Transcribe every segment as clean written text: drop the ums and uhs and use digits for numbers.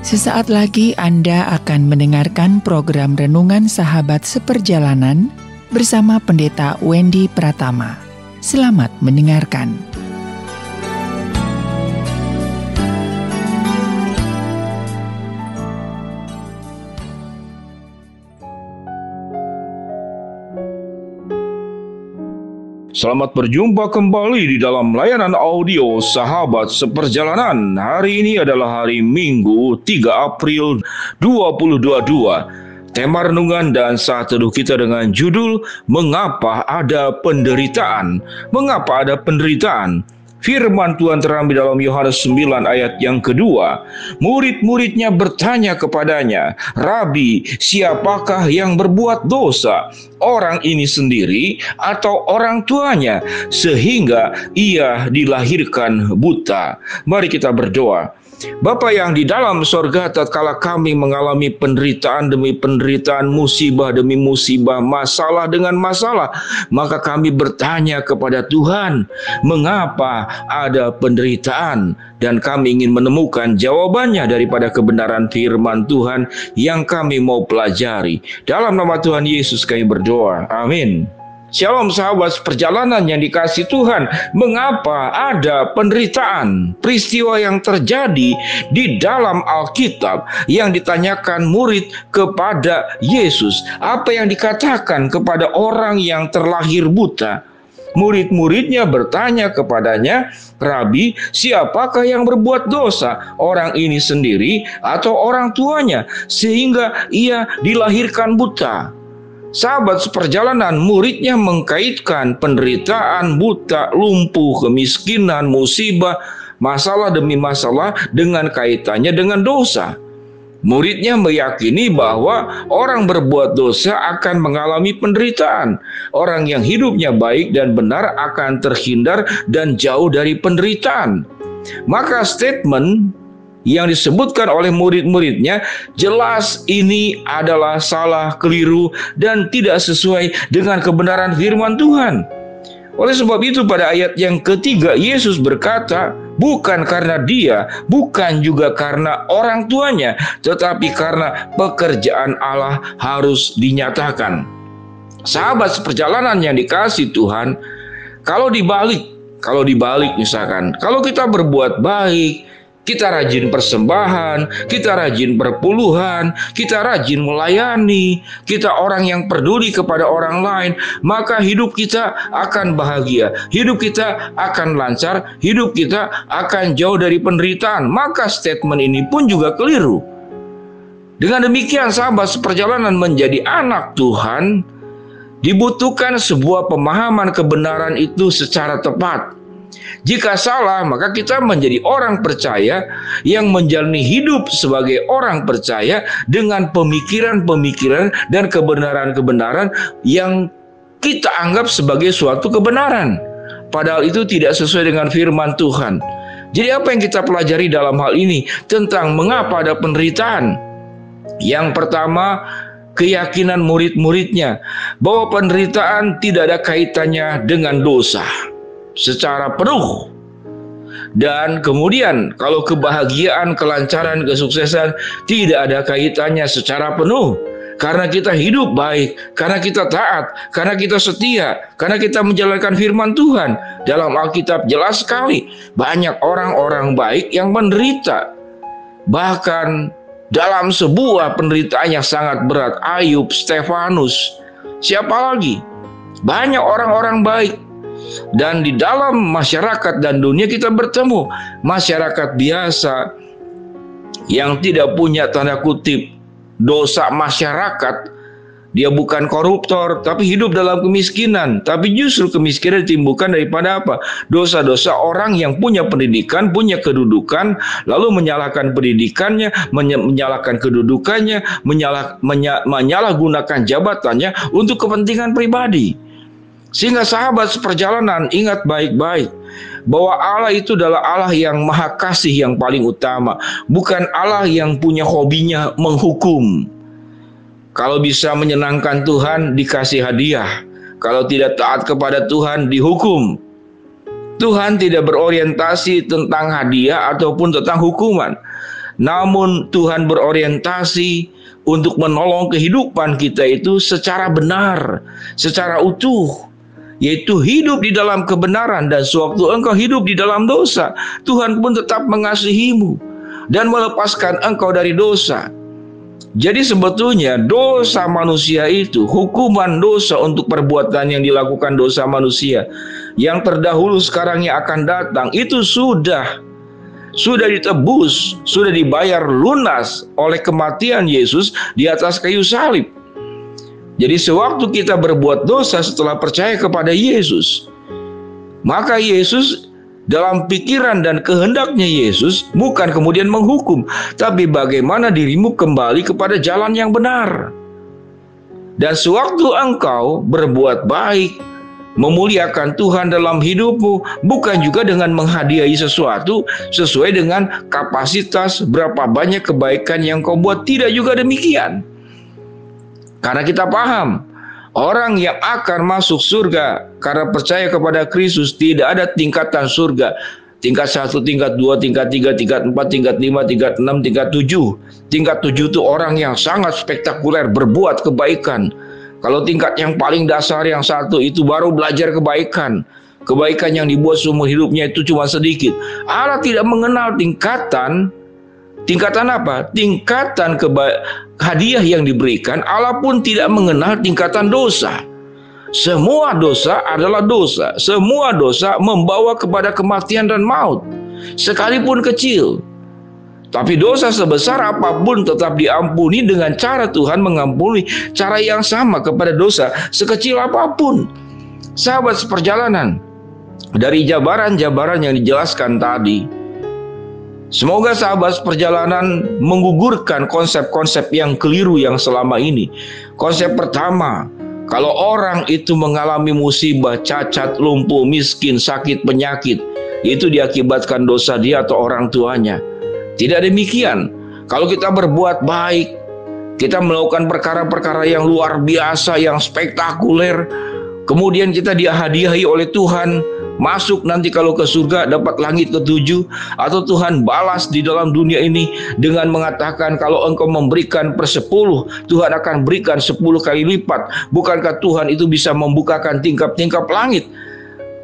Sesaat lagi Anda akan mendengarkan program Renungan Sahabat Seperjalanan bersama Pendeta Wendy Pratama. Selamat mendengarkan. Selamat berjumpa kembali di dalam layanan audio Sahabat Seperjalanan. Hari ini adalah hari Minggu 3 April 2022. Tema renungan dan saat teduh kita dengan judul Mengapa Ada Penderitaan? Mengapa ada penderitaan? Firman Tuhan terambil dalam Yohanes 9 ayat yang kedua. Murid-muridnya bertanya kepadanya, "Rabi, siapakah yang berbuat dosa? Orang ini sendiri atau orang tuanya sehingga ia dilahirkan buta?" Mari kita berdoa. Bapa yang di dalam sorga, tatkala kami mengalami penderitaan demi penderitaan, musibah demi musibah, masalah dengan masalah, maka kami bertanya kepada Tuhan, mengapa ada penderitaan? Dan kami ingin menemukan jawabannya daripada kebenaran firman Tuhan yang kami mau pelajari. Dalam nama Tuhan Yesus kami berdoa. Amin. Shalom sahabat perjalanan yang dikasihi Tuhan. Mengapa ada penderitaan? Peristiwa yang terjadi di dalam Alkitab yang ditanyakan murid kepada Yesus. Apa yang dikatakan kepada orang yang terlahir buta? Murid-muridnya bertanya kepadanya, "Rabi, siapakah yang berbuat dosa? Orang ini sendiri atau orang tuanya sehingga ia dilahirkan buta?" Sahabat seperjalanan, muridnya mengkaitkan penderitaan, buta, lumpuh, kemiskinan, musibah, masalah demi masalah dengan kaitannya dengan dosa. Muridnya meyakini bahwa orang berbuat dosa akan mengalami penderitaan. Orang yang hidupnya baik dan benar akan terhindar dan jauh dari penderitaan. Maka statement yang disebutkan oleh murid-muridnya jelas ini adalah salah, keliru, dan tidak sesuai dengan kebenaran firman Tuhan. Oleh sebab itu pada ayat yang ketiga Yesus berkata, bukan karena dia, bukan juga karena orang tuanya, tetapi karena pekerjaan Allah harus dinyatakan. Sahabat seperjalanan yang dikasihi Tuhan, kalau dibalik misalkan, kalau kita berbuat baik, kita rajin persembahan, kita rajin berpuluhan, kita rajin melayani, kita orang yang peduli kepada orang lain, maka hidup kita akan bahagia, hidup kita akan lancar, hidup kita akan jauh dari penderitaan. Maka statement ini pun juga keliru. Dengan demikian sahabat seperjalanan, menjadi anak Tuhan dibutuhkan sebuah pemahaman kebenaran itu secara tepat. Jika salah, maka kita menjadi orang percaya yang menjalani hidup sebagai orang percaya dengan pemikiran-pemikiran dan kebenaran-kebenaran yang kita anggap sebagai suatu kebenaran. Padahal itu tidak sesuai dengan firman Tuhan. Jadi apa yang kita pelajari dalam hal ini tentang mengapa ada penderitaan? Yang pertama, keyakinan murid-muridnya bahwa penderitaan tidak ada kaitannya dengan dosa secara penuh. Dan kemudian kalau kebahagiaan, kelancaran, kesuksesan tidak ada kaitannya secara penuh, karena kita hidup baik, karena kita taat, karena kita setia, karena kita menjalankan firman Tuhan. Dalam Alkitab jelas sekali banyak orang-orang baik yang menderita, bahkan dalam sebuah penderitaan yang sangat berat. Ayub, Stefanus, siapa lagi? Banyak orang-orang baik. Dan di dalam masyarakat dan dunia kita bertemu masyarakat biasa yang tidak punya tanda kutip dosa masyarakat. Dia bukan koruptor, tapi hidup dalam kemiskinan. Tapi justru kemiskinan ditimbulkan daripada apa? Dosa-dosa orang yang punya pendidikan, punya kedudukan, lalu menyalahkan pendidikannya, menyalahkan kedudukannya, menyalahgunakan jabatannya untuk kepentingan pribadi. Sehingga sahabat seperjalanan, ingat baik-baik bahwa Allah itu adalah Allah yang maha kasih yang paling utama, bukan Allah yang punya hobinya menghukum. Kalau bisa menyenangkan Tuhan, dikasih hadiah. Kalau tidak taat kepada Tuhan, dihukum. Tuhan tidak berorientasi tentang hadiah ataupun tentang hukuman. namun Tuhan berorientasi untuk menolong kehidupan kita itu secara benar, secara utuh, yaitu hidup di dalam kebenaran. Dan sewaktu engkau hidup di dalam dosa, Tuhan pun tetap mengasihimu dan melepaskan engkau dari dosa. Jadi sebetulnya dosa manusia itu, hukuman dosa untuk perbuatan yang dilakukan dosa manusia yang terdahulu, sekarang yang akan datang, itu sudah ditebus, sudah dibayar lunas oleh kematian Yesus di atas kayu salib. Jadi sewaktu kita berbuat dosa setelah percaya kepada Yesus, maka Yesus dalam pikiran dan kehendaknya Yesus bukan kemudian menghukum, tapi bagaimana dirimu kembali kepada jalan yang benar. Dan sewaktu engkau berbuat baik, memuliakan Tuhan dalam hidupmu, bukan juga dengan menghadiahi sesuatu sesuai dengan kapasitas berapa banyak kebaikan yang kau buat. Tidak juga demikian. Karena kita paham, orang yang akan masuk surga karena percaya kepada Kristus, tidak ada tingkatan surga. Tingkat 1, tingkat 2, tingkat 3, tingkat 4, tingkat 5, tingkat 6, tingkat 7. Tingkat 7 itu orang yang sangat spektakuler berbuat kebaikan. Kalau tingkat yang paling dasar yang 1 itu baru belajar kebaikan. Kebaikan yang dibuat seumur hidupnya itu cuma sedikit. Allah tidak mengenal tingkatan apa? Tingkatan hadiah yang diberikan. Allah pun tidak mengenal tingkatan dosa. Semua dosa adalah dosa. Semua dosa membawa kepada kematian dan maut, sekalipun kecil. Tapi dosa sebesar apapun tetap diampuni dengan cara Tuhan mengampuni cara yang sama kepada dosa sekecil apapun. Sahabat seperjalanan, dari jabaran-jabaran yang dijelaskan tadi, semoga sahabat seperjalanan menggugurkan konsep-konsep yang keliru yang selama ini. Konsep pertama, kalau orang itu mengalami musibah, cacat, lumpuh, miskin, sakit, penyakit, itu diakibatkan dosa dia atau orang tuanya. Tidak demikian. Kalau kita berbuat baik, kita melakukan perkara-perkara yang luar biasa, yang spektakuler, kemudian kita dihadiahi oleh Tuhan, masuk nanti kalau ke surga dapat langit ke-7, atau Tuhan balas di dalam dunia ini dengan mengatakan kalau engkau memberikan 10, Tuhan akan berikan 10 kali lipat. Bukankah Tuhan itu bisa membukakan tingkap-tingkap langit?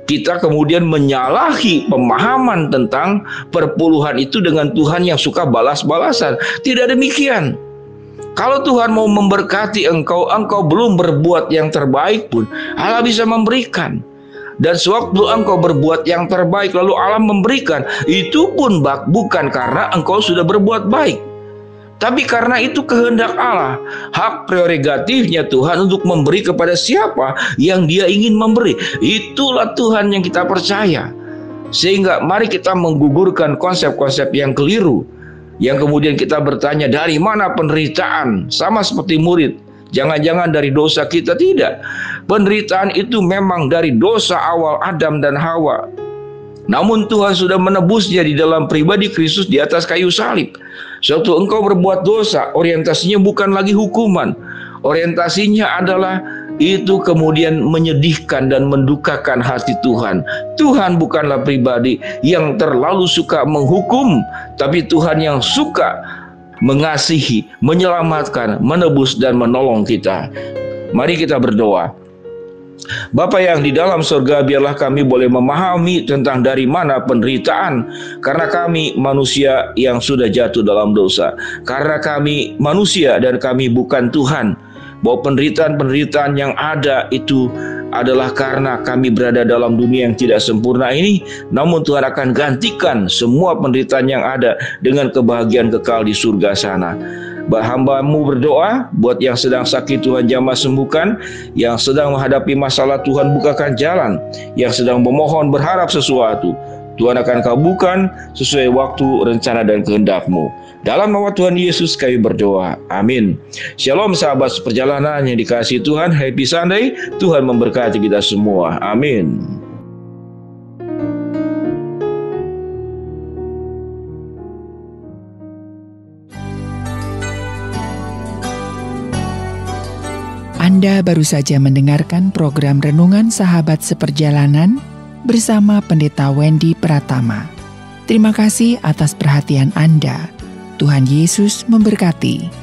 Kita kemudian menyalahi pemahaman tentang perpuluhan itu dengan Tuhan yang suka balas-balasan. Tidak demikian. Kalau Tuhan mau memberkati engkau, engkau belum berbuat yang terbaik pun, Allah bisa memberikan. Dan sewaktu engkau berbuat yang terbaik lalu Allah memberikan, itu pun bukan karena engkau sudah berbuat baik, tapi karena itu kehendak Allah. Hak prerogatifnya Tuhan untuk memberi kepada siapa yang Dia ingin memberi. Itulah Tuhan yang kita percaya. Sehingga mari kita menggugurkan konsep-konsep yang keliru, yang kemudian kita bertanya, dari mana penderitaan? Sama seperti murid, jangan-jangan dari dosa kita. Tidak. Penderitaan itu memang dari dosa awal Adam dan Hawa. Namun Tuhan sudah menebusnya di dalam pribadi Kristus di atas kayu salib. Suatu engkau berbuat dosa, orientasinya bukan lagi hukuman. Orientasinya adalah itu kemudian menyedihkan dan mendukakan hati Tuhan. Tuhan bukanlah pribadi yang terlalu suka menghukum, tapi Tuhan yang suka mengasihi, menyelamatkan, menebus dan menolong kita. Mari kita berdoa. Bapa yang di dalam surga, biarlah kami boleh memahami tentang dari mana penderitaan, karena kami manusia yang sudah jatuh dalam dosa. Karena kami manusia dan kami bukan Tuhan, bahwa penderitaan-penderitaan yang ada itu adalah karena kami berada dalam dunia yang tidak sempurna ini. Namun Tuhan akan gantikan semua penderitaan yang ada dengan kebahagiaan kekal di surga sana. Hamba-Mu berdoa buat yang sedang sakit, Tuhan jamah sembuhkan. Yang sedang menghadapi masalah, Tuhan bukakan jalan. Yang sedang memohon berharap sesuatu, Tuhan akan kabulkan sesuai waktu, rencana dan kehendak-Mu. Dalam nama Tuhan Yesus kami berdoa, amin. Shalom sahabat seperjalanan yang dikasihi Tuhan. Happy Sunday. Tuhan memberkati kita semua, amin. Anda baru saja mendengarkan program Renungan Sahabat Seperjalanan bersama Pendeta Wendy Pratama. Terima kasih atas perhatian Anda. Tuhan Yesus memberkati.